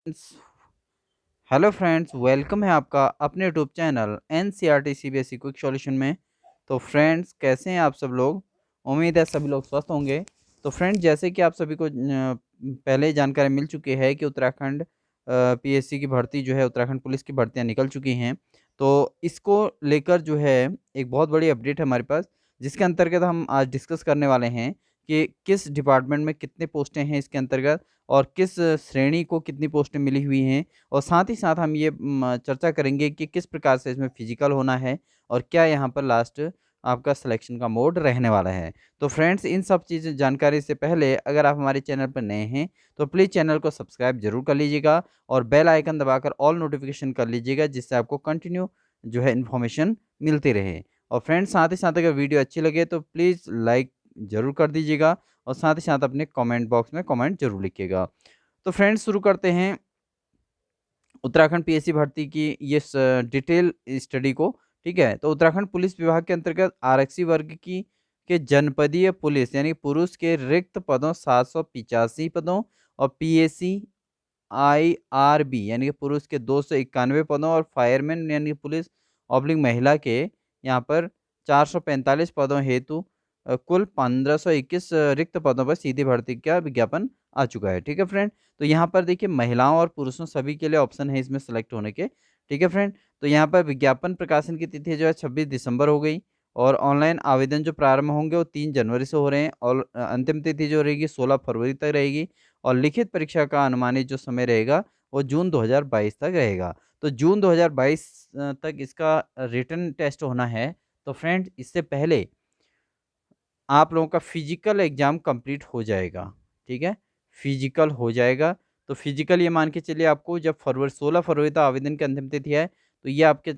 Friends, hello friends, welcome है आपका अपने YouTube channel NCERT CBSE quick solution में। तो फ्रेंड्स, कैसे हैं आप सब लोग? उम्मीद है सभी लोग स्वस्थ होंगे। तो फ्रेंड्स, जैसे कि आप सभी को पहले ही जानकारी मिल चुकी है कि उत्तराखंड पीएससी की भर्ती जो है, उत्तराखंड पुलिस की भर्तियां निकल चुकी हैं। तो इसको लेकर जो है एक बहुत बड़ी अपडेट है हमारे पास, जिसके अंतर्गत हम आज डिस्कस करने वाले हैं कि किस डिपार्टमेंट में कितने पोस्टें हैं इसके अंतर्गत, और किस श्रेणी को कितनी पोस्टें मिली हुई हैं। और साथ ही साथ हम ये चर्चा करेंगे कि किस प्रकार से इसमें फिजिकल होना है, और क्या यहाँ पर लास्ट आपका सिलेक्शन का मोड रहने वाला है। तो फ्रेंड्स, इन सब चीज़ जानकारी से पहले अगर आप हमारे चैनल पर नए हैं तो प्लीज़ चैनल को सब्सक्राइब जरूर कर लीजिएगा, और बेल आइकन दबाकर ऑल नोटिफिकेशन कर लीजिएगा, जिससे आपको कंटिन्यू जो है इन्फॉर्मेशन मिलती रहे। और फ्रेंड्स, साथ ही साथ अगर वीडियो अच्छी लगे तो प्लीज़ लाइक ज़रूर कर दीजिएगा, और साथ ही साथ अपने कमेंट बॉक्स में कमेंट जरूर लिखिएगा। तो फ्रेंड्स, शुरू करते हैं उत्तराखंड पीएससी भर्ती की ये डिटेल स्टडी को। ठीक है, तो उत्तराखंड पुलिस विभाग के अंतर्गत आरक्षी वर्ग की के जनपदीय पुलिस यानी पुरुष के रिक्त पदों 785 पदों, और पीएससी आईआरबी यानी कि पुरुष के 291 पदों, और फायरमैन यानी कि पुलिस ऑब्लिक महिला के यहाँ पर 445 पदों हेतु कुल 1521 रिक्त पदों पर सीधी भर्ती का विज्ञापन आ चुका है। ठीक है फ्रेंड, तो यहाँ पर देखिए महिलाओं और पुरुषों सभी के लिए ऑप्शन है इसमें सेलेक्ट होने के। ठीक है फ्रेंड, तो यहाँ पर विज्ञापन प्रकाशन की तिथि जो है 26 दिसंबर हो गई, और ऑनलाइन आवेदन जो प्रारंभ होंगे वो 3 जनवरी से हो रहे हैं, और अंतिम तिथि जो रहेगी 16 फरवरी तक रहेगी। और लिखित परीक्षा का अनुमानित जो समय रहेगा वो जून 2022 तक रहेगा। तो जून 2022 तक इसका रिटन टेस्ट होना है। तो फ्रेंड, इससे पहले आप लोगों का फिजिकल एग्जाम कंप्लीट हो जाएगा। ठीक है, फिजिकल हो जाएगा। तो फिजिकल ये मान के चलिए आपको जब फरवरी 16 फरवरी तक आवेदन की अंतिम तिथि है, तो ये आपके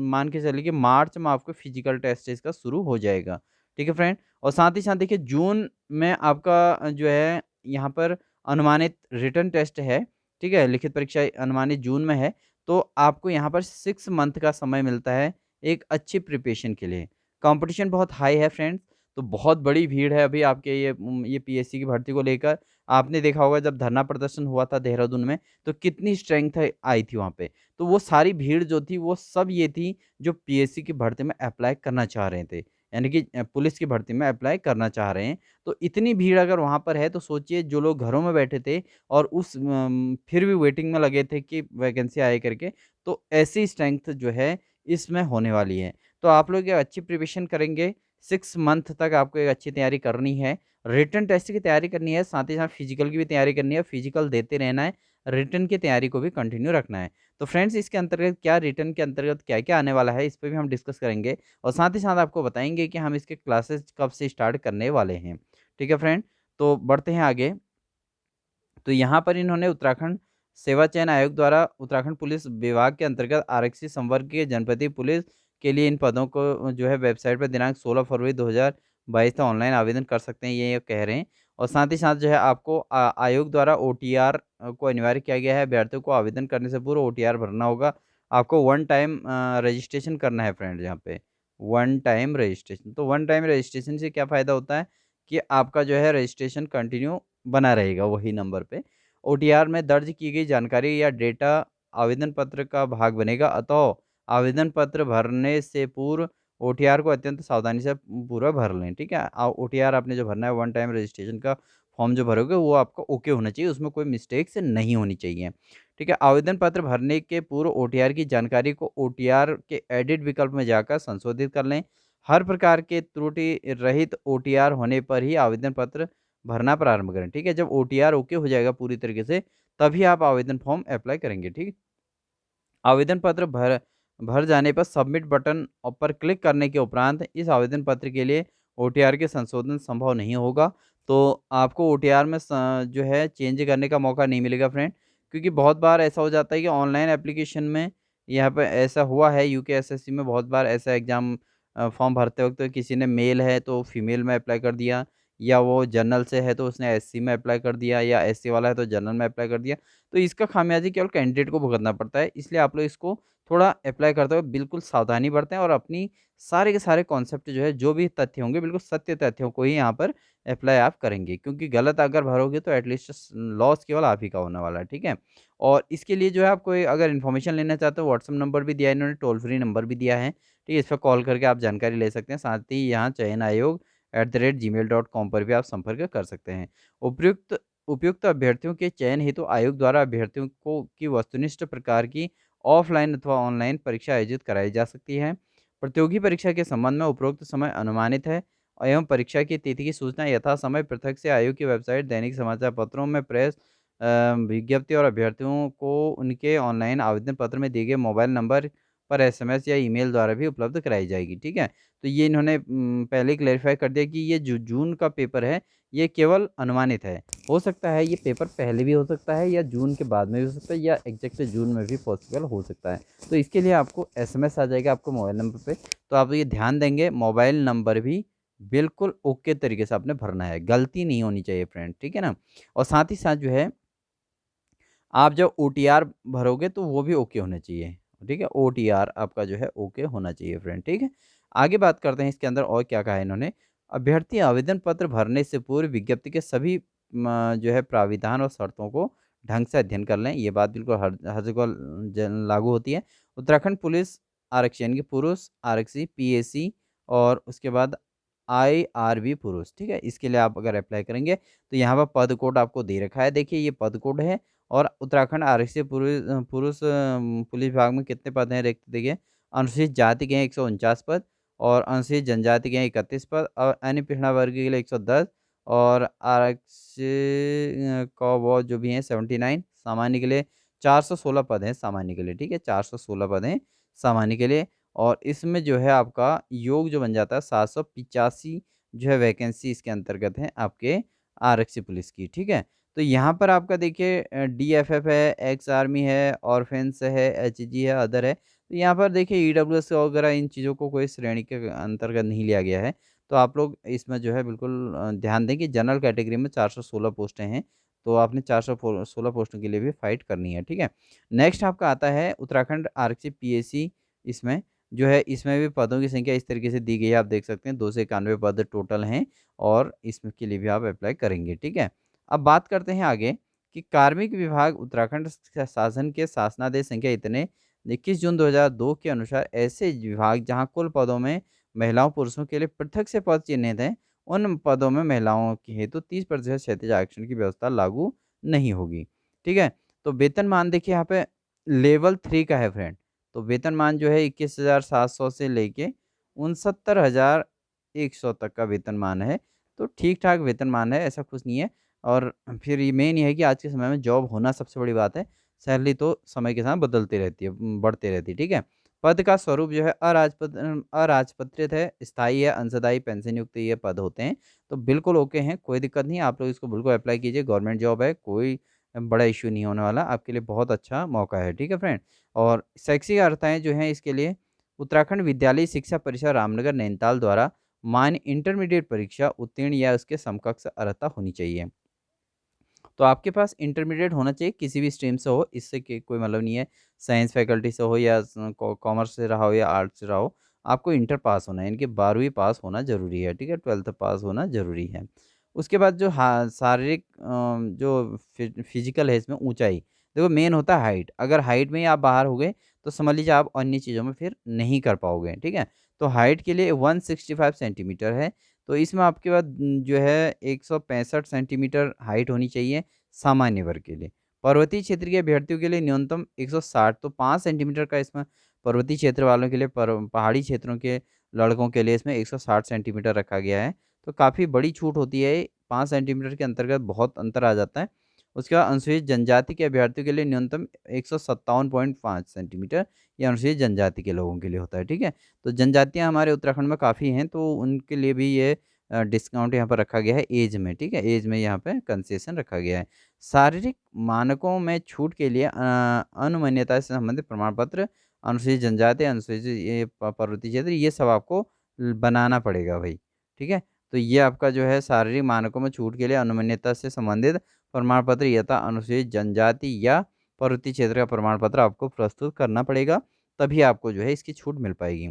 मान के चलिए कि मार्च में आपको फिजिकल टेस्ट इसका शुरू हो जाएगा। ठीक है फ्रेंड, और साथ ही साथ देखिए जून में आपका जो है यहाँ पर अनुमानित रिटर्न टेस्ट है। ठीक है, लिखित परीक्षा अनुमानित जून में है। तो आपको यहाँ पर 6 मंथ का समय मिलता है एक अच्छी प्रिपरेशन के लिए। कंपटीशन बहुत हाई है फ्रेंड्स, तो बहुत बड़ी भीड़ है अभी आपके ये पीएससी की भर्ती को लेकर। आपने देखा होगा जब धरना प्रदर्शन हुआ था देहरादून में, तो कितनी स्ट्रेंथ आई थी वहाँ पे। तो वो सारी भीड़ जो थी वो सब ये थी जो पीएससी की भर्ती में अप्लाई करना चाह रहे थे, यानी कि पुलिस की भर्ती में अप्लाई करना चाह रहे हैं। तो इतनी भीड़ अगर वहाँ पर है तो सोचिए जो लोग घरों में बैठे थे और फिर भी वेटिंग में लगे थे कि वैकेंसी आए करके, तो ऐसी स्ट्रेंथ जो है इसमें होने वाली है। तो आप लोग ये अच्छी प्रिपरेशन करेंगे, 6 मंथ तक आपको एक अच्छी तैयारी करनी है। रिटन टेस्ट की तैयारी करनी है, साथ ही साथ फिजिकल की भी तैयारी करनी है, फिजिकल देते रहना है, रिटन की तैयारी को भी कंटिन्यू रखना है। तो फ्रेंड्स, इसके अंतर्गत क्या रिटन के अंतर्गत क्या-क्या आने वाला है, इस पे भी हम डिस्कस करेंगे, और साथ ही साथ आपको बताएँगे कि हम इसके क्लासेस कब से स्टार्ट करने वाले हैं। ठीक है फ्रेंड, तो बढ़ते हैं आगे। तो यहाँ पर इन्होंने उत्तराखंड सेवा चयन आयोग द्वारा उत्तराखंड पुलिस विभाग के अंतर्गत आरक्षी संवर्ग के जनपदीय पुलिस के लिए इन पदों को जो है वेबसाइट पर दिनांक 16 फरवरी 2022 तक ऑनलाइन आवेदन कर सकते हैं, ये कह रहे हैं। और साथ ही साथ जो है आपको आयोग द्वारा ओटीआर को अनिवार्य किया गया है। अभ्यर्थियों को आवेदन करने से पूर्व ओटीआर भरना होगा। आपको वन टाइम रजिस्ट्रेशन करना है फ्रेंड, यहाँ पे वन टाइम रजिस्ट्रेशन। तो वन टाइम रजिस्ट्रेशन से क्या फ़ायदा होता है कि आपका जो है रजिस्ट्रेशन कंटिन्यू बना रहेगा वही नंबर पे। ओटीआर में दर्ज की गई जानकारी या डेटा आवेदन पत्र का भाग बनेगा, अतः आवेदन पत्र भरने से पूर्व ओटीआर को अत्यंत सावधानी से पूरा भर लें। ठीक है, ओटीआर आपने जो भरना है वन टाइम रजिस्ट्रेशन का फॉर्म जो भरोगे वो आपका ओके होना चाहिए, उसमें कोई मिस्टेक्स नहीं होनी चाहिए। ठीक है, आवेदन पत्र भरने के पूर्व ओटीआर की जानकारी को ओटीआर के एडिट विकल्प में जाकर संशोधित कर लें। हर प्रकार के त्रुटि रहित ओटीआर होने पर ही आवेदन पत्र भरना प्रारंभ करें। ठीक है, जब ओटीआर ओके हो जाएगा पूरी तरीके से, तभी आप आवेदन फॉर्म अप्लाई करेंगे। ठीक है, आवेदन पत्र भर भर जाने पर सबमिट बटन पर क्लिक करने के उपरांत इस आवेदन पत्र के लिए ओटीआर के संशोधन संभव नहीं होगा। तो आपको ओटीआर में जो है चेंज करने का मौका नहीं मिलेगा फ्रेंड, क्योंकि बहुत बार ऐसा हो जाता है कि ऑनलाइन एप्लीकेशन में यहाँ पे ऐसा हुआ है, यूकेएसएससी में बहुत बार ऐसा एग्ज़ाम फॉर्म भरते वक्त किसी ने मेल है तो फीमेल में अप्लाई कर दिया, या वो जनरल से है तो उसने एससी में अप्लाई कर दिया, या एससी वाला है तो जनरल में अप्लाई कर दिया। तो इसका खामियाज़ी केवल कैंडिडेट को भुगतना पड़ता है। इसलिए आप लोग इसको थोड़ा अप्लाई करते हुए बिल्कुल सावधानी बरतें और अपनी सारे के सारे कॉन्सेप्ट जो है, जो भी तथ्य होंगे, बिल्कुल सत्य तथ्यों को ही यहाँ पर अप्लाई आप करेंगे, क्योंकि गलत अगर भरोगे तो एटलीस्ट लॉस केवल आप ही का होने वाला है, ठीक है? और इसके लिए जो है आप कोई अगर इन्फॉर्मेशन लेना चाहते हो, व्हाट्सएप नंबर भी दिया है इन्होंने, टोल फ्री नंबर भी दिया है, ठीक है? इस पर कॉल करके आप जानकारी ले सकते हैं। साथ ही यहाँ चयन आयोग @gmail.com पर भी आप संपर्क कर सकते हैं। उपयुक्त उपयुक्त अभ्यर्थियों के चयन हेतु आयोग द्वारा अभ्यर्थियों को की वस्तुनिष्ठ प्रकार की ऑफलाइन अथवा ऑनलाइन परीक्षा आयोजित कराई जा सकती है। प्रतियोगी परीक्षा के संबंध में उपरोक्त समय अनुमानित है एवं परीक्षा की तिथि की सूचना यथा समय पृथक से आयोग की वेबसाइट, दैनिक समाचार पत्रों में प्रेस विज्ञप्ति और अभ्यर्थियों को उनके ऑनलाइन आवेदन पत्र में दिए गए मोबाइल नंबर पर एसएमएस या ईमेल द्वारा भी उपलब्ध कराई जाएगी, ठीक है? तो ये इन्होंने पहले ही क्लेरिफ़ाई कर दिया कि ये जो जून का पेपर है, ये केवल अनुमानित है। हो सकता है ये पेपर पहले भी हो सकता है या जून के बाद में भी हो सकता है या एग्ज़ैक्ट जून में भी पॉसिबल हो सकता है। तो इसके लिए आपको एसएमएस आ जाएगा आपको मोबाइल नंबर पे, तो आप ये ध्यान देंगे मोबाइल नंबर भी बिल्कुल ओके तरीके से आपने भरना है, गलती नहीं होनी चाहिए फ्रेंड, ठीक है ना? और साथ ही साथ जो है आप जब ओटीआर भरोगे तो वो भी ओके होने चाहिए, ठीक है? ओटीआर आपका जो है ओके होना चाहिए फ्रेंड, ठीक है? आगे बात करते हैं इसके अंदर और क्या कहा है इन्होंने। अभ्यर्थी आवेदन पत्र भरने से पूर्व विज्ञप्ति के सभी जो है प्राविधान और शर्तों को ढंग से अध्ययन कर लें। ये बात बिल्कुल हर जगह लागू होती है। उत्तराखंड पुलिस आरक्षी यानी कि पुरुष आरक्षी, पीएसी और उसके बाद आईआरबी पुरुष, ठीक है? इसके लिए आप अगर अप्लाई करेंगे तो यहाँ पर पद कोड आपको दे रखा है। देखिए ये पद कोड है और उत्तराखंड आरक्षी पुरुष पुलिस विभाग में कितने पद हैं रिक्त देखिए। अनुसूचित जाति के हैं 149 पद और अनुसूचित जनजाति के हैं 31 पद और अन्य पिछड़ा वर्ग के लिए 110 और आरक्षी क जो भी हैं 79, सामान्य के लिए 416 पद हैं सामान्य के लिए, ठीक है? 416 पद हैं सामान्य के लिए और इसमें जो है आपका योग जो बन जाता है 785 जो है वैकेंसी इसके अंतर्गत है आपके आरक्षी पुलिस की, ठीक है? तो यहाँ पर आपका देखिए डीएफएफ है, एक्स आर्मी है, ऑर्फेन्स है, एचजी है, अदर है। तो यहाँ पर देखिए ईडब्ल्यूएस वगैरह इन चीज़ों को कोई श्रेणी के अंतर्गत नहीं लिया गया है। तो आप लोग इसमें जो है बिल्कुल ध्यान दें कि जनरल कैटेगरी में 416 पोस्टें हैं, तो आपने 416 पोस्टों के लिए भी फाइट करनी है, ठीक है? नेक्स्ट आपका आता है उत्तराखंड आरक्षी पीएसी इसमें जो है इसमें भी पदों की संख्या इस तरीके से दी गई है, आप देख सकते हैं 291 पद टोटल हैं और इसमें के लिए भी आप अप्लाई करेंगे, ठीक है? अब बात करते हैं आगे कि कार्मिक विभाग उत्तराखंड शासन के शासनादेश संख्या इतने 21 जून 2002 के अनुसार ऐसे विभाग जहां कुल पदों में महिलाओं पुरुषों के लिए पृथक से पद चिन्हित हैं, उन पदों में महिलाओं के हेतु 30% क्षैतिज आरक्षण की व्यवस्था लागू नहीं होगी, ठीक है? तो वेतनमान देखिए यहाँ पे लेवल 3 का है फ्रेंड। तो वेतनमान जो है 21,700 से लेके 69,100 तक का वेतनमान है। तो ठीक-ठाक वेतनमान है, ऐसा कुछ नहीं है। और फिर ये मेन ये है कि आज के समय में जॉब होना सबसे बड़ी बात है। सैलरी तो समय के साथ बदलती रहती है, बढ़ती रहती है, ठीक है? पद का स्वरूप जो है अराजपत्रित है, स्थायी है, अंशदायी पेंशन युक्त ये पद होते हैं। तो बिल्कुल ओके हैं, कोई दिक्कत नहीं है, आप लोग इसको बिल्कुल अप्लाई कीजिए, गवर्नमेंट जॉब है, कोई बड़ा इश्यू नहीं होने वाला, आपके लिए बहुत अच्छा मौका है, ठीक है फ्रेंड? और शैक्षिक अर्हताएँ जो हैं इसके लिए उत्तराखंड विद्यालय शिक्षा परिषद रामनगर नैनीताल द्वारा मान्य इंटरमीडिएट परीक्षा उत्तीर्ण या उसके समकक्ष अर्हता होनी चाहिए। तो आपके पास इंटरमीडिएट होना चाहिए किसी भी स्ट्रीम से हो, इससे कि कोई मतलब नहीं है, साइंस फैकल्टी से हो या कॉमर्स से रहा हो या आर्ट्स से रहा हो, आपको इंटर पास होना है, यानी कि 12वीं पास होना ज़रूरी है, ठीक है? 12th पास होना ज़रूरी है। उसके बाद जो शारीरिक जो फिजिकल है इसमें ऊंचाई, देखो मेन होता है हाइट। अगर हाइट में ही आप बाहर हो गए तो समझ लीजिए आप अन्य चीज़ों में फिर नहीं कर पाओगे, ठीक है? तो हाइट के लिए 165 सेंटीमीटर है, तो इसमें आपके पास जो है 165 सेंटीमीटर हाइट होनी चाहिए सामान्य वर्ग के लिए। पर्वतीय क्षेत्र के अभ्यर्थियों के लिए न्यूनतम 160, तो 5 सेंटीमीटर का इसमें पर्वतीय क्षेत्र वालों के लिए पहाड़ी क्षेत्रों के लड़कों के लिए इसमें 160 सेंटीमीटर रखा गया है। तो काफ़ी बड़ी छूट होती है, 5 सेंटीमीटर के अंतर्गत बहुत अंतर आ जाता है। उसके बाद अनुसूचित जनजाति के अभ्यर्थियों के लिए न्यूनतम 157.5 सेंटीमीटर, ये अनुसूचित जनजाति के लोगों के लिए होता है, ठीक है? तो जनजातियाँ हमारे उत्तराखंड में काफ़ी हैं, तो उनके लिए भी ये डिस्काउंट यहाँ पर रखा गया है ऐज में, ठीक है? ऐज में यहाँ पे कंसेशन रखा गया है। शारीरिक मानकों में छूट के लिए अनुमन्यता से संबंधित प्रमाण पत्र, अनुसूचित जनजाति, अनुसूचित ये पर्वतीय क्षेत्र, ये सब आपको बनाना पड़ेगा भाई, ठीक है? तो ये आपका जो है शारीरिक मानकों में छूट के लिए अनुमन्यता से संबंधित प्रमाण पत्र यथा अनुसूचित जनजाति या पर्वतीय क्षेत्र का प्रमाण पत्र आपको प्रस्तुत करना पड़ेगा, तभी आपको जो है इसकी छूट मिल पाएगी।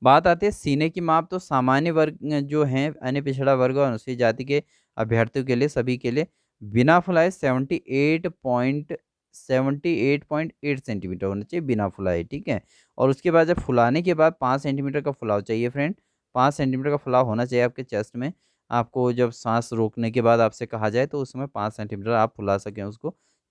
बात आती है सीने की माप, तो सामान्य वर्ग जो हैं अन्य पिछड़ा वर्ग और अनुसूचित जाति के अभ्यर्थियों के लिए सभी के लिए बिना फुलाए 78.8 सेंटीमीटर होना चाहिए बिना फुलाए, ठीक है। और उसके बाद जब फुलाने के बाद 5 सेंटीमीटर का फुलाव चाहिए फ्रेंड, 5 सेंटीमीटर का फुलाव होना चाहिए आपके चेस्ट में। आपको जब सांस रोकने के बाद आपसे कहा जाए तो उस समय 5 सेंटीमीटर आप फुला सकें उसको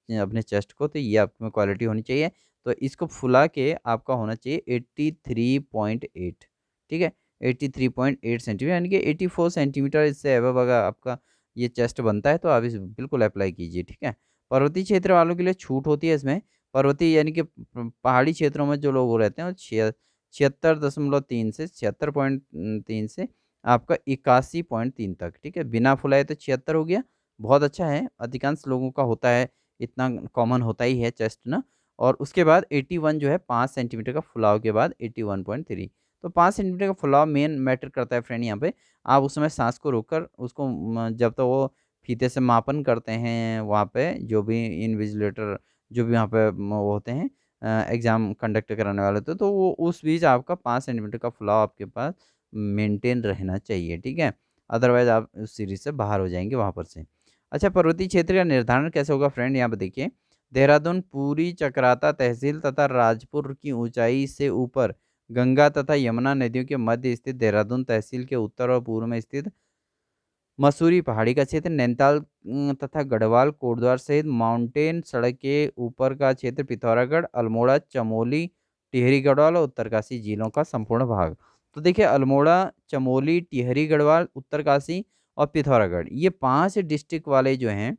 अपने चेस्ट को, तो ये आप में क्वालिटी होनी चाहिए। तो इसको फुला के आपका होना चाहिए 83.8, ठीक है, 83.8 सेंटीमीटर, यानी कि 84 सेंटीमीटर इससे अबव अगर आपका ये चेस्ट बनता है तो आप इस बिल्कुल अप्लाई कीजिए, ठीक है। पर्वतीय क्षेत्र वालों के लिए छूट होती है इसमें। पर्वतीय यानी कि पहाड़ी क्षेत्रों में जो लोग रहते हैं वो 76.3 से 76.3 से आपका 81.3 तक, ठीक है। बिना फुलाए तो 76 हो गया, बहुत अच्छा है, अधिकांश लोगों का होता है, इतना कॉमन होता ही है चेस्ट ना। और उसके बाद 81 जो है 5 सेंटीमीटर का फुलाव के बाद 81.3, तो 5 सेंटीमीटर का फुलाव मेन मैटर करता है फ्रेंड यहाँ पे। आप उस समय सांस को रोककर उसको जब तक वो फीते से मापन करते हैं वहाँ पे जो भी इन्विजिलेटर जो भी वहाँ पे वो होते हैं एग्ज़ाम कंडक्ट कराने वाले होते हैं, तो वो उस बीच आपका 5 सेंटीमीटर का फुलाव आपके पास मेंटेन रहना चाहिए, ठीक है। अदरवाइज़ आप उस सीरीज़ से बाहर हो जाएँगे वहाँ पर से। अच्छा, पर्वतीय क्षेत्र का निर्धारण कैसे होगा फ्रेंड, यहाँ पे देखिए। देहरादून, पुरी, चकराता तहसील तथा राजपुर की ऊंचाई से ऊपर गंगा तथा यमुना नदियों के मध्य स्थित देहरादून तहसील के उत्तर और पूर्व में स्थित मसूरी पहाड़ी का क्षेत्र, नैनीताल तथा गढ़वाल, कोटद्वार सहित माउंटेन सड़क के ऊपर का क्षेत्र, पिथौरागढ़, अल्मोड़ा, चमोली, टिहरी गढ़वाल और उत्तरकाशी जिलों का संपूर्ण भाग। तो देखिए अल्मोड़ा, चमोली, टिहरी गढ़वाल, उत्तरकाशी और पिथौरागढ़, ये 5 डिस्ट्रिक्ट वाले जो हैं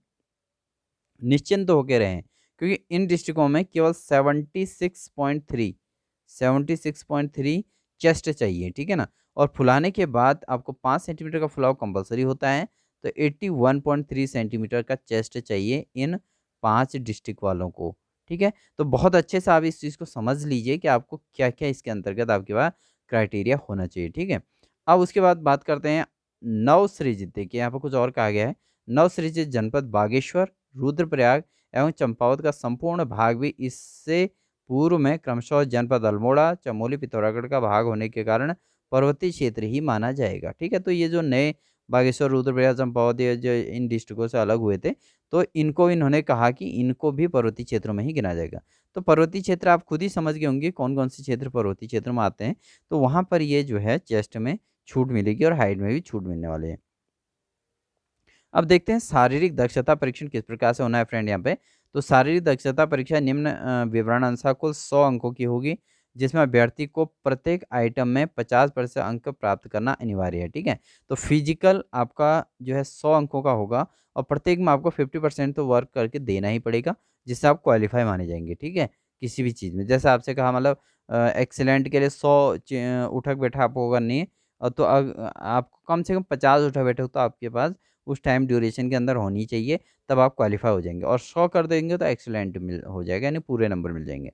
निश्चिंत होके रहें, क्योंकि इन डिस्ट्रिक्टों में केवल 76.3 चेस्ट चाहिए, ठीक है ना। और फुलाने के बाद आपको 5 सेंटीमीटर का फुलाव कंपलसरी होता है, तो 81.3 सेंटीमीटर का चेस्ट चाहिए इन 5 डिस्ट्रिक्ट वालों को, ठीक है। तो बहुत अच्छे से आप इस चीज़ को समझ लीजिए कि आपको क्या-क्या इसके अंतर्गत आपके पास क्राइटेरिया होना चाहिए, ठीक है। अब उसके बाद बात करते हैं नवसृजित, देखिए यहाँ पर कुछ और कहा गया है। नवसृजित जनपद बागेश्वर, रुद्रप्रयाग एवं चंपावत का संपूर्ण भाग भी इससे पूर्व में क्रमशः जनपद अल्मोड़ा, चमोली, पिथौरागढ़ का भाग होने के कारण पर्वतीय क्षेत्र ही माना जाएगा, ठीक है। तो ये जो नए बागेश्वर, रुद्रप्रयाग, चंपावत ये जो इन डिस्ट्रिक्टों से अलग हुए थे, तो इनको इन्होंने कहा कि इनको भी पर्वतीय क्षेत्रों में ही गिना जाएगा। तो पर्वतीय क्षेत्र आप खुद ही समझ गए होंगे कौन-कौन से क्षेत्र पर्वतीय क्षेत्र में आते हैं। तो वहाँ पर ये जो है चेस्ट में छूट मिलेगी और हाइट में भी छूट मिलने वाली है। अब देखते हैं शारीरिक दक्षता परीक्षण किस प्रकार से होना है फ्रेंड यहाँ पे। तो शारीरिक दक्षता परीक्षा निम्न विवरण अनुसार कुल 100 अंकों की होगी, जिसमें अभ्यर्थी को प्रत्येक आइटम में 50% अंक प्राप्त करना अनिवार्य है, ठीक है। तो फिजिकल आपका जो है 100 अंकों का होगा और प्रत्येक में आपको 50% तो वर्क करके देना ही पड़ेगा, जिससे आप क्वालिफाई माने जाएंगे, ठीक है। किसी भी चीज़ में जैसे आपसे कहा मतलब एक्सीलेंट के लिए 100 उठक बैठक आपको करनी है, तो आपको कम से कम 50 उठक बैठक तो आपके पास उस टाइम ड्यूरेशन के अंदर होनी चाहिए, तब आप क्वालिफ़ाई हो जाएँगे। और 100 कर देंगे तो एक्सीलेंट मिल हो जाएगा, यानी पूरे नंबर मिल जाएँगे।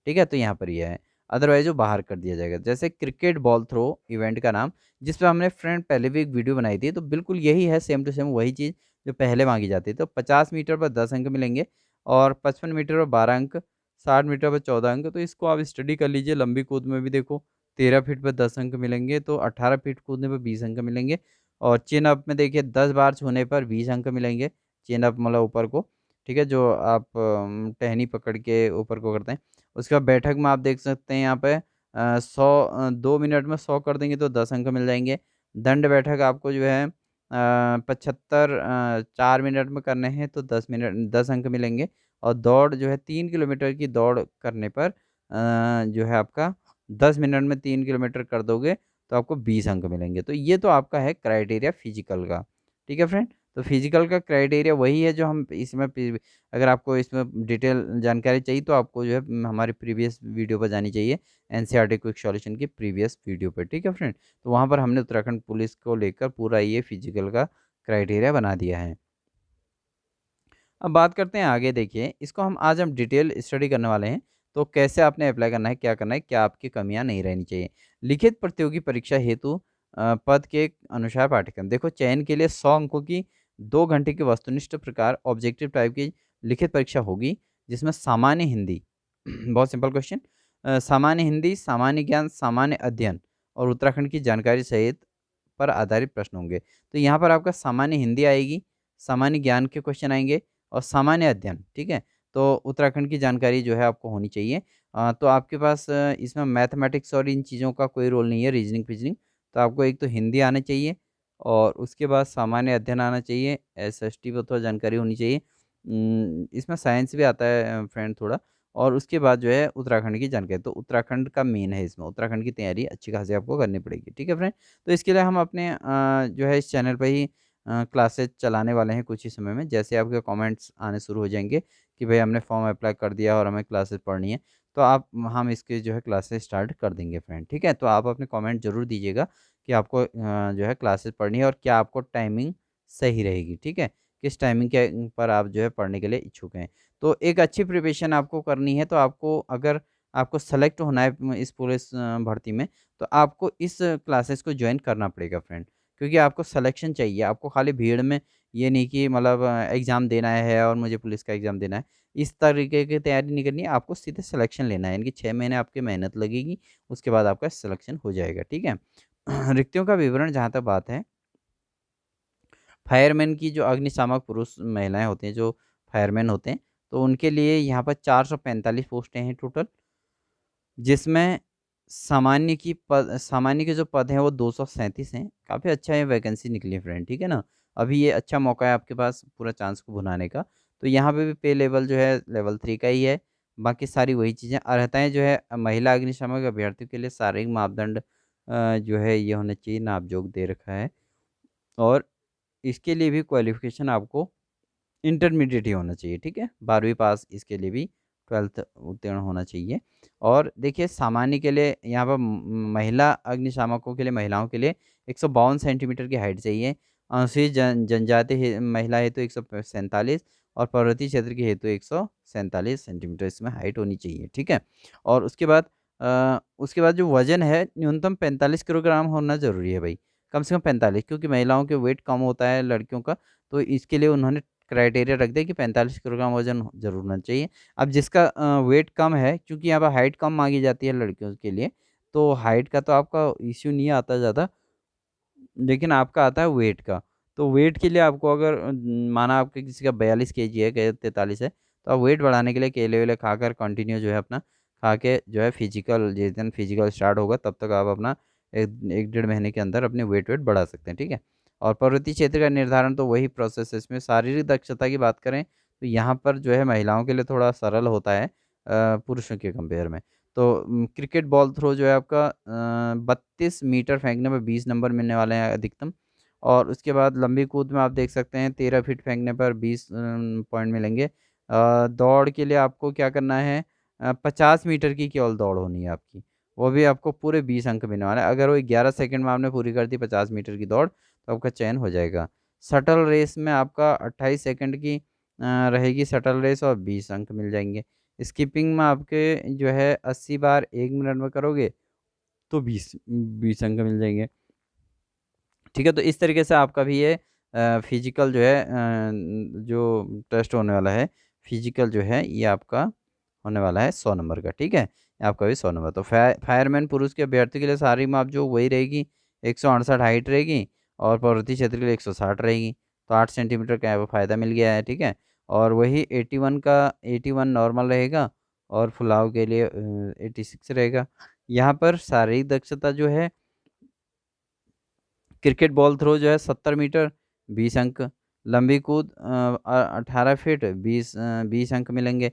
ठीक है? तो यहाँ पर ये है। अदरवाइज़ वो बाहर कर दिया जाएगा। जैसे क्रिकेट बॉल थ्रो इवेंट का नाम, जिस पे हमने फ्रेंड पहले भी एक वीडियो बनाई थी, तो बिल्कुल यही है सेम टू सेम वही चीज़ जो पहले माँगी जाती है। तो 50 मीटर पर 10 अंक मिलेंगे और 55 मीटर पर 12 अंक, 60 मीटर पर 14 अंक। तो इसको आप स्टडी कर लीजिए। लंबी कूद में भी देखो 13 फीट पर 10 अंक मिलेंगे, तो 18 फीट कूदने पर 20 अंक मिलेंगे। और चिन अप में देखिए 10 बार छूने पर 20 अंक मिलेंगे। चिन अप मतलब ऊपर को, ठीक है? जो आप टहनी पकड़ के ऊपर को करते हैं। उसके बाद बैठक में आप देख सकते हैं यहाँ पे 2 मिनट में 100 कर देंगे तो 10 अंक मिल जाएँगे। दंड बैठक आपको जो है 75 4 मिनट में करने हैं तो 10 अंक मिलेंगे। और दौड़ जो है 3 किलोमीटर की दौड़ करने पर जो है आपका 10 मिनट में 3 किलोमीटर कर दोगे तो आपको 20 अंक मिलेंगे। तो ये तो आपका है क्राइटेरिया फिजिकल का, ठीक है फ्रेंड? तो फिजिकल का क्राइटेरिया वही है जो हम इसमें अगर आपको इसमें डिटेल जानकारी चाहिए तो आपको जो है हमारी प्रीवियस वीडियो पर जानी चाहिए, एनसीईआरटी क्विक सॉल्यूशन की प्रीवियस वीडियो पे, ठीक है फ्रेंड? तो वहाँ पर हमने उत्तराखंड पुलिस को लेकर पूरा ये फिजिकल का क्राइटेरिया बना दिया है। अब बात करते हैं आगे, देखिए इसको हम डिटेल स्टडी करने वाले हैं। तो कैसे आपने अप्लाई करना है, क्या करना है, क्या आपकी कमियां नहीं रहनी चाहिए। लिखित प्रतियोगी परीक्षा हेतु पद के अनुसार पाठ्यक्रम। देखो, चयन के लिए 100 अंकों की 2 घंटे की वस्तुनिष्ठ प्रकार ऑब्जेक्टिव टाइप की लिखित परीक्षा होगी, जिसमें सामान्य हिंदी बहुत सिंपल क्वेश्चन, सामान्य हिंदी, सामान्य ज्ञान, सामान्य अध्ययन और उत्तराखंड की जानकारी सहित पर आधारित प्रश्न होंगे। तो यहाँ पर आपका सामान्य हिंदी आएगी, सामान्य ज्ञान के क्वेश्चन आएंगे और सामान्य अध्ययन, ठीक है। तो उत्तराखंड की जानकारी जो है आपको होनी चाहिए। तो आपके पास इसमें मैथमेटिक्स और इन चीज़ों का कोई रोल नहीं है, रीजनिंग फिजनिंग। तो आपको एक तो हिंदी आना चाहिए और उसके बाद सामान्य अध्ययन आना चाहिए, एसएसटी पर थोड़ा जानकारी होनी चाहिए। इसमें साइंस भी आता है फ्रेंड थोड़ा। और उसके बाद जो है उत्तराखंड की जानकारी, तो उत्तराखंड का मेन है इसमें, उत्तराखंड की तैयारी अच्छी खासी आपको करनी पड़ेगी, ठीक है फ्रेंड। तो इसके लिए हम अपने जो है इस चैनल पर ही क्लासेस चलाने वाले हैं कुछ ही समय में। जैसे आपके कमेंट्स आने शुरू हो जाएंगे कि भाई हमने फॉर्म अप्लाई कर दिया और हमें क्लासेस पढ़नी है, तो आप हम इसके जो है क्लासेस स्टार्ट कर देंगे फ्रेंड, ठीक है। तो आप अपने कमेंट जरूर दीजिएगा कि आपको जो है क्लासेस पढ़नी है और क्या आपको टाइमिंग सही रहेगी, ठीक है। किस टाइमिंग के पर आप जो है पढ़ने के लिए इच्छुक हैं। तो एक अच्छी प्रिपरेशन आपको करनी है, तो आपको अगर आपको सेलेक्ट होना है इस पुलिस भर्ती में, तो आपको इस क्लासेस को ज्वाइन करना पड़ेगा फ्रेंड। क्योंकि आपको सिलेक्शन चाहिए, आपको खाली भीड़ में ये नहीं कि मतलब एग्ज़ाम देना है और मुझे पुलिस का एग्ज़ाम देना है, इस तरीके की तैयारी नहीं करनी है। आपको सीधे सिलेक्शन लेना है, यानी कि 6 महीने आपकी मेहनत लगेगी, उसके बाद आपका सिलेक्शन हो जाएगा, ठीक है। रिक्तियों का विवरण जहाँ तक बात है, फायरमैन की जो अग्निशामक पुरुष महिलाएं होते हैं, जो फायरमैन होते हैं, तो उनके लिए यहाँ पर 445 पोस्टें हैं टोटल, जिसमें सामान्य के जो पद हैं वो 237 हैं। काफ़ी अच्छा ये वैकेंसी निकली है फ्रेंड, ठीक है ना। अभी ये अच्छा मौका है आपके पास पूरा चांस को भुनाने का। तो यहाँ पे भी पे लेवल जो है लेवल 3 का ही है। बाकी सारी वही चीज़ें अर्हताएँ जो है महिला अग्निशामक अभ्यर्थियों के लिए शारीरिक मापदंड जो है ये होना चाहिए, नाप-जोख दे रखा है। और इसके लिए भी क्वालिफ़िकेशन आपको इंटरमीडिएट ही होना चाहिए, ठीक है? 12वीं पास इसके लिए भी 12th उत्तीर्ण होना चाहिए। और देखिए, सामान्य के लिए यहाँ पर महिला अग्निशामकों के लिए, महिलाओं के लिए 152 सेंटीमीटर की हाइट चाहिए। अनुसूचित जनजाति महिला हेतु 147 और पर्वतीय क्षेत्र की हेतु 147 सेंटीमीटर इसमें हाइट होनी चाहिए, ठीक है? और उसके बाद जो वज़न है न्यूनतम 45 किलोग्राम होना ज़रूरी है भाई, कम से कम 45, क्योंकि महिलाओं के वेट कम होता है लड़कियों का, तो इसके लिए उन्होंने क्राइटेरिया रख दिया कि 45 किलोग्राम वज़न ज़रूर होना चाहिए। अब जिसका वेट कम है, क्योंकि यहाँ पर हाइट कम माँगी जाती है लड़कियों के लिए, तो हाइट का तो आपका इश्यू नहीं आता ज़्यादा, लेकिन आपका आता है वेट का। तो वेट के लिए आपको अगर माना आपके किसी का 42 केजी है, 43 है, तो आप वेट बढ़ाने के लिए केले-वेले खाकर कंटिन्यू जो है अपना खा के जो है फिज़िकल, जिस दिन फिज़िकल स्टार्ट होगा तब तक आप अपना 1 डेढ़ महीने के अंदर अपने वेट बढ़ा सकते हैं, ठीक है? और पर्वतीय क्षेत्र का निर्धारण तो वही प्रोसेस है, इसमें शारीरिक दक्षता की बात करें, तो यहाँ पर जो है महिलाओं के लिए थोड़ा सरल होता है पुरुषों के कंपेयर में। तो क्रिकेट बॉल थ्रो जो है आपका 32 मीटर फेंकने पर 20 नंबर मिलने वाले हैं अधिकतम। और उसके बाद लंबी कूद में आप देख सकते हैं 13 फीट फेंकने पर 20 पॉइंट मिलेंगे। दौड़ के लिए आपको क्या करना है, 50 मीटर की केवल दौड़ होनी है आपकी, वो भी आपको पूरे 20 अंक मिलने वाले हैं। अगर वो 11 सेकंड में आपने पूरी कर दी 50 मीटर की दौड़, तो आपका चयन हो जाएगा। शटल रेस में आपका 28 सेकंड की रहेगी शटल रेस और 20 अंक मिल जाएँगे। स्किपिंग में आपके जो है 80 बार 1 मिनट में करोगे, तो 20 अंक मिल जाएँगे। ठीक है, तो इस तरीके से आपका भी ये फिज़िकल जो है जो टेस्ट होने वाला है, फिज़िकल जो है ये आपका होने वाला है 100 नंबर का, ठीक है? आपका भी 100 नंबर। तो फायरमैन पुरुष के अभ्यर्थी के लिए शारीरिक माप जो वही रहेगी, 168 हाइट रहेगी और पर्वतीय क्षेत्र के लिए 160 रहेगी। तो 8 सेंटीमीटर का है वो फ़ायदा मिल गया है, ठीक है? और वही 81 नॉर्मल रहेगा और फुलाव के लिए 86 रहेगा। यहाँ पर शारीरिक दक्षता जो है, क्रिकेट बॉल थ्रो जो है 70 मीटर 20 अंक, लंबी कूद 18 फीट 20 अंक मिलेंगे,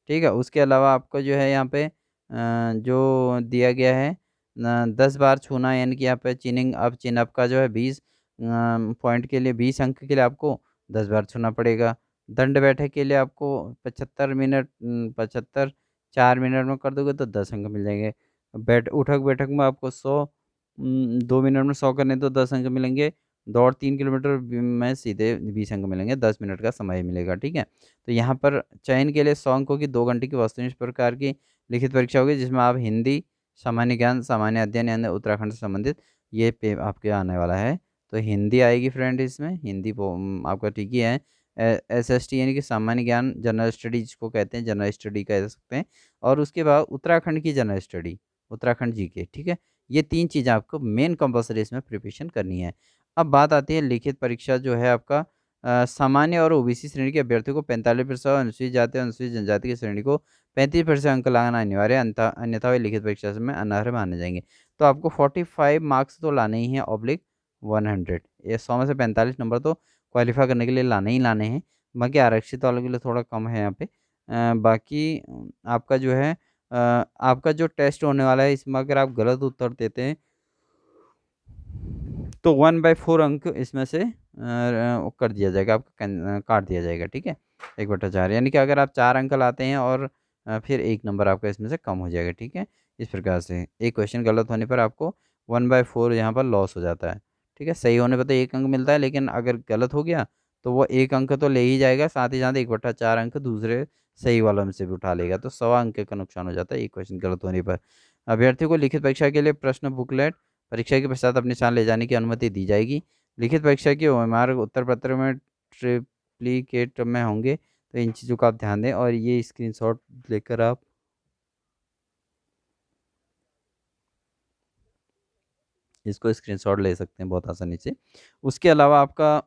ठीक है। उसके अलावा आपको जो है यहाँ पे जो दिया गया है 10 बार छूना, यानी कि यहाँ पे चिन अप का जो है 20 पॉइंट के लिए 20 अंक के लिए आपको 10 बार छूना पड़ेगा। दंड बैठक के लिए आपको 75 4 मिनट में कर दोगे तो 10 अंक मिल जाएंगे। उठक बैठक में आपको 2 मिनट में 100 करने तो 10 अंक मिलेंगे। दौड़ 3 किलोमीटर में सीधे 20 अंक मिलेंगे, 10 मिनट का समय मिलेगा, ठीक है। तो यहाँ पर चयन के लिए 100 अंकों की 2 घंटे की वस्तुनिष्ठ प्रकार की लिखित परीक्षा होगी, जिसमें आप हिंदी, सामान्य ज्ञान, सामान्य अध्ययन यानी उत्तराखंड से संबंधित ये पे आपके आने वाला है। तो हिंदी आएगी फ्रेंड, इसमें हिंदी आपका ठीक ही है। SST यानी कि सामान्य ज्ञान, जनरल स्टडी जिसको कहते हैं, जनरल स्टडी कह सकते हैं। और उसके बाद उत्तराखंड की जनरल स्टडी, उत्तराखंड जीके, ठीक है। ये 3 चीज़ें आपको मेन कंपल्सरी इसमें प्रिपरेशन करनी है। अब बात आती है लिखित परीक्षा जो है आपका, सामान्य और ओबीसी श्रेणी के अभ्यर्थियों को 45% और अनुसूचित जाति और अनुसूचित जनजाति की श्रेणी को 35% अंक लाना अनिवार्य है, अन्यथा वे लिखित परीक्षा में अनर्ह माने जाएंगे। तो आपको 45 मार्क्स तो लाने ही हैं, ऑब्लिक 100, ये 100 में से 45 नंबर तो क्वालिफाई करने के लिए लाने ही लाने हैं। बाकी आरक्षित वालों के लिए थोड़ा कम है यहाँ पे। बाकी आपका जो है, आपका जो टेस्ट होने वाला है इसमें अगर आप गलत उत्तर देते हैं तो 1/4 अंक इसमें से वो कर दिया जाएगा, आपका काट दिया जाएगा, ठीक है। 1/4 यानी कि अगर आप 4 अंक लाते हैं और फिर 1 नंबर आपका इसमें से कम हो जाएगा, ठीक है। इस प्रकार से एक क्वेश्चन गलत होने पर आपको 1/4 यहाँ पर लॉस हो जाता है, ठीक है। सही होने पर तो 1 अंक मिलता है, लेकिन अगर गलत हो गया तो वो 1 अंक तो ले ही जाएगा, साथ ही साथ 1/4 अंक दूसरे सही वालों में से भी उठा लेगा, तो 1.25 अंक का नुकसान हो जाता है एक क्वेश्चन गलत होने पर। अभ्यर्थी को लिखित परीक्षा के लिए प्रश्न बुकलेट परीक्षा के पश्चात अपने साथ ले जाने की अनुमति दी जाएगी। लिखित परीक्षा के ओएमआर उत्तर पत्र में ट्रिप्लिकेट में होंगे, तो इन चीज़ों का आप ध्यान दें और ये स्क्रीनशॉट लेकर आप इसको स्क्रीनशॉट ले सकते हैं बहुत आसानी से। उसके अलावा आपका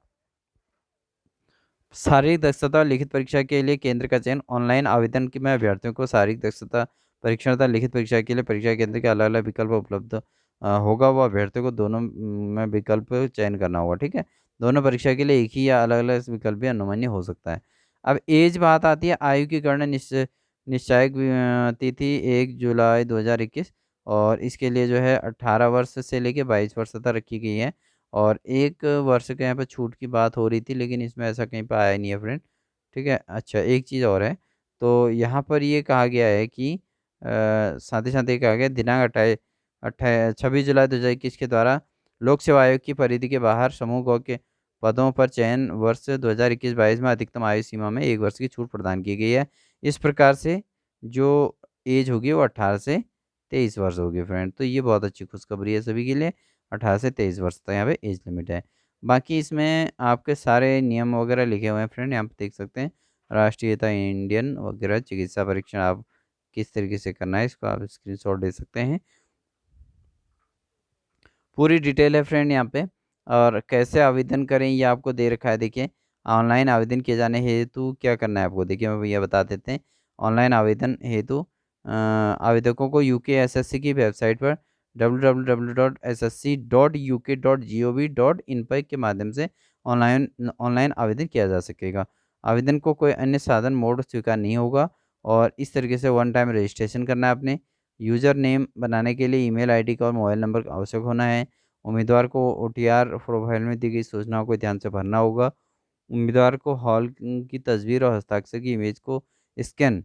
शारीरिक दक्षता और लिखित परीक्षा के लिए केंद्र का चयन, ऑनलाइन आवेदन के में अभ्यर्थियों को शारीरिक दक्षता परीक्षण तथा लिखित परीक्षा के लिए परीक्षा केंद्र के अलग अलग विकल्प उपलब्ध होगा, वो अभ्यर्थियों को दोनों में विकल्प चयन करना होगा, ठीक है। दोनों परीक्षा के लिए एक ही या अलग अलग विकल्प भी अनुमान्य हो सकता है। अब एज बात आती है, आयु की गणना निश्चायक तिथि 1 जुलाई 2021 और इसके लिए जो है 18 वर्ष से लेके 22 वर्ष तक रखी गई है। और 1 वर्ष के यहाँ पे छूट की बात हो रही थी, लेकिन इसमें ऐसा कहीं पे आया नहीं है फ्रेंड, ठीक है। अच्छा, एक चीज़ और है, तो यहाँ पर ये कहा गया है कि साथ ही साथ ये कहा गया दिनांक 26 जुलाई 2021 के द्वारा लोक सेवा आयोग की परिधि के बाहर समूह ग के पदों पर चयन वर्ष 2021-22 में अधिकतम आयु सीमा में 1 वर्ष की छूट प्रदान की गई है। इस प्रकार से जो एज होगी वो 18 से 23 वर्ष होगी फ्रेंड, तो ये बहुत अच्छी खुशखबरी है सभी के लिए। 18 से 23 वर्ष तक यहाँ पे एज लिमिट है। बाकी इसमें आपके सारे नियम वगैरह लिखे हुए हैं फ्रेंड, यहाँ पे देख सकते हैं। राष्ट्रीयता, इंडियन वगैरह, चिकित्सा परीक्षण आप किस तरीके से करना है इसको आप स्क्रीनशॉट दे सकते हैं। पूरी डिटेल है फ्रेंड यहाँ पे, और कैसे आवेदन करें ये आपको दे रखा है। देखिए, ऑनलाइन आवेदन किए जाने हेतु क्या करना है आपको, देखिए मैं भैया बता देते हैं। ऑनलाइन आवेदन हेतु आवेदकों को UKSSC की वेबसाइट पर www.ssc.uk.gov.in पर के माध्यम से ऑनलाइन ऑनलाइन आवेदन किया जा सकेगा। आवेदन को कोई अन्य साधन मोड स्वीकार नहीं होगा, और इस तरीके से वन टाइम रजिस्ट्रेशन करना है अपने। यूज़र नेम बनाने के लिए ईमेल आईडी का और मोबाइल नंबर का आवश्यक होना है। उम्मीदवार को OTR प्रोफाइल में दी गई सूचनाओं को ध्यान से भरना होगा। उम्मीदवार को हॉल की तस्वीर और हस्ताक्षर की इमेज को स्कैन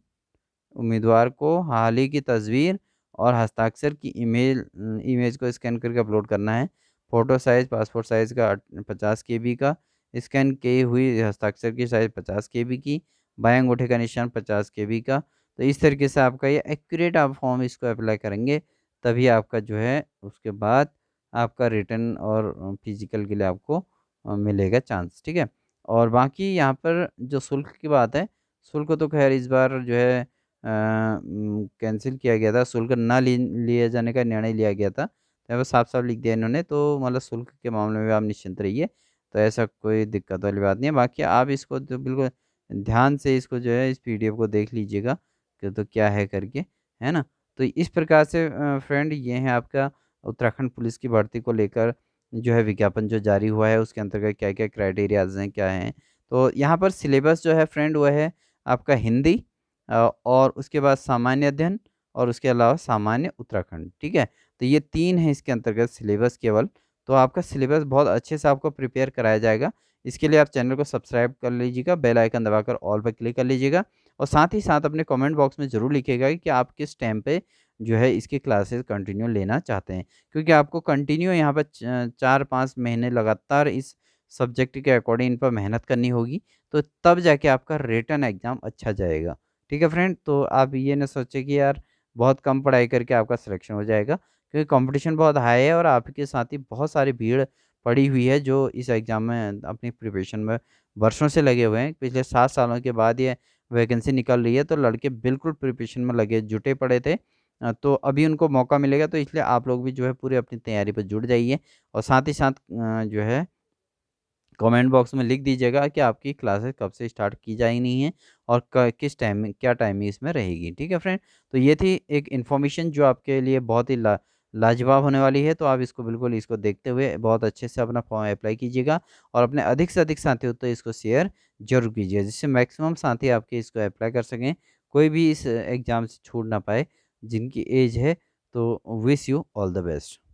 उम्मीदवार को हाल ही की तस्वीर और हस्ताक्षर की इमेज को स्कैन करके अपलोड करना है। फ़ोटो साइज़ पासपोर्ट साइज़ का 50 KB का, स्कैन की हुई हस्ताक्षर की साइज़ 50 KB की, बाएँ अंगूठे का निशान 50 KB का। तो इस तरीके से आपका ये एक्यूरेट आप फॉर्म इसको अप्लाई करेंगे, तभी आपका जो है उसके बाद आपका रिटन और फिजिकल के लिए आपको मिलेगा चांस, ठीक है। और बाकी यहाँ पर जो शुल्क की बात है, शुल्क तो खैर इस बार जो है कैंसल किया गया था, शुल्क ना लिए जाने का निर्णय लिया गया था। तो यहाँ पे साफ-साफ लिख दिया इन्होंने, तो मतलब शुल्क के मामले में आप निश्चिंत रहिए। तो ऐसा कोई दिक्कत वाली बात नहीं है। बाकी आप इसको तो बिल्कुल ध्यान से इसको जो है इस पीडीएफ को देख लीजिएगा कि तो क्या है करके, है ना? तो इस प्रकार से फ्रेंड ये है आपका उत्तराखंड पुलिस की भर्ती को लेकर जो है विज्ञापन जो जारी हुआ है, उसके अंतर्गत क्या-क्या क्राइटेरियाज़ हैं, क्या हैं। तो यहाँ पर सिलेबस जो है फ्रेंड वो है आपका हिंदी, और उसके बाद सामान्य अध्ययन, और उसके अलावा सामान्य उत्तराखंड, ठीक है? तो ये 3 हैं इसके अंतर्गत सिलेबस केवल। तो आपका सिलेबस बहुत अच्छे से आपको प्रिपेयर कराया जाएगा। इसके लिए आप चैनल को सब्सक्राइब कर लीजिएगा, बेल आइकन दबाकर ऑल पर क्लिक कर लीजिएगा, और साथ ही साथ अपने कमेंट बॉक्स में ज़रूर लिखिएगा कि आप किस टाइम पे जो है इसकी क्लासेस कंटिन्यू लेना चाहते हैं। क्योंकि आपको कंटिन्यू यहाँ पर 4-5 महीने लगातार इस सब्जेक्ट के अकॉर्डिंग इन पर मेहनत करनी होगी, तो तब जाके आपका रिटन एग्ज़ाम अच्छा जाएगा। ठीक है फ्रेंड, तो आप ये ना सोचें कि यार बहुत कम पढ़ाई करके आपका सिलेक्शन हो जाएगा। क्योंकि कंपटीशन बहुत हाई है और आपके साथ ही बहुत सारी भीड़ पड़ी हुई है जो इस एग्ज़ाम में अपनी प्रिपरेशन में वर्षों से लगे हुए हैं। पिछले 7 सालों के बाद ये वैकेंसी निकल रही है, तो लड़के बिल्कुल प्रिपरेशन में लगे जुटे पड़े थे। तो अभी उनको मौका मिलेगा, तो इसलिए आप लोग भी जो है पूरी अपनी तैयारी पर जुट जाइए और साथ ही साथ जो है कमेंट बॉक्स में लिख दीजिएगा कि आपकी क्लासेस कब से स्टार्ट की जानी है और किस टाइम में क्या टाइमिंग इसमें रहेगी। ठीक है फ्रेंड, तो ये थी एक इन्फॉर्मेशन जो आपके लिए बहुत ही लाजवाब होने वाली है। तो आप इसको बिल्कुल इसको देखते हुए बहुत अच्छे से अपना फॉर्म अप्लाई कीजिएगा और अपने अधिक से अधिक साथियों तो इसको शेयर जरूर कीजिए, जिससे मैक्सिमम साथी आपके इसको अप्लाई कर सकें, कोई भी इस एग्ज़ाम से छूट ना पाए जिनकी एज है। तो wish you all the best.